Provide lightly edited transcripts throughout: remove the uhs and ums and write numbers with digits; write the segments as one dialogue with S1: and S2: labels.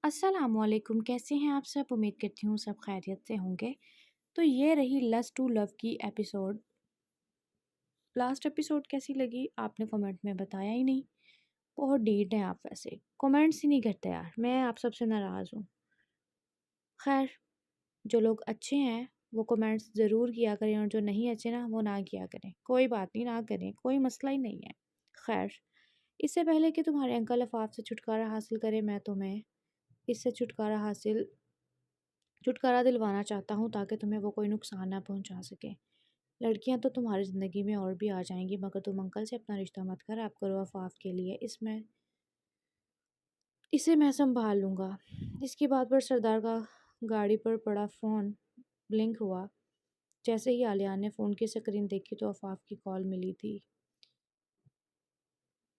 S1: अस्सलामुअलैकुम, कैसे हैं आप सब? उम्मीद करती हूँ सब खैरियत से होंगे। तो ये रही लस्ट टू लव की एपिसोड। लास्ट एपिसोड कैसी लगी आपने कमेंट में बताया ही नहीं। बहुत डीट हैं आप, वैसे कमेंट्स ही नहीं करते यार। मैं आप सबसे नाराज़ हूँ। खैर, जो लोग अच्छे हैं वो कमेंट्स ज़रूर किया करें और जो नहीं अच्छे ना वो ना किया करें। कोई बात नहीं, ना करें, कोई मसला ही नहीं है। खैर, इससे पहले कि तुम्हारे अंकल अफाफ से छुटकारा हासिल करें, मैं तुम्हें इससे छुटकारा दिलवाना चाहता हूँ ताकि तुम्हें वो कोई नुकसान ना पहुँचा सके। लड़कियाँ तो तुम्हारी ज़िंदगी में और भी आ जाएंगी, मगर तुम अंकल से अपना रिश्ता मत खराब करो अफाफ के लिए। इसे मैं संभाल लूँगा। इसकी बात पर सरदार का गाड़ी पर पड़ा फ़ोन ब्लिंक हुआ। जैसे ही आलिया ने फ़ोन की स्क्रीन देखी तो अफाफ की कॉल मिली थी।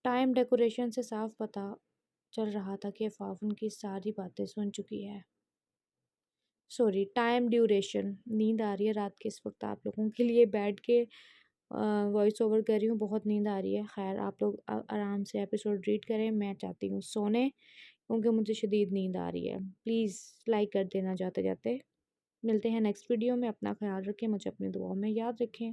S1: टाइम डेकोरेशन से साफ पता चल रहा था कि अफाफ उनकी सारी बातें सुन चुकी है। Sorry, time duration. नींद आ रही है रात के इस वक्त आप लोगों के लिए बैठ के वॉइस ओवर कर रही हूँ। बहुत नींद आ रही है। खैर, आप लोग आराम से एपिसोड रीड करें। मैं चाहती हूँ सोने, क्योंकि मुझे शदीद नींद आ रही है। प्लीज़ लाइक कर देना जाते जाते। मिलते हैं नेक्स्ट वीडियो में। अपना ख्याल रखें, मुझे अपनी दुआओं में याद रखें।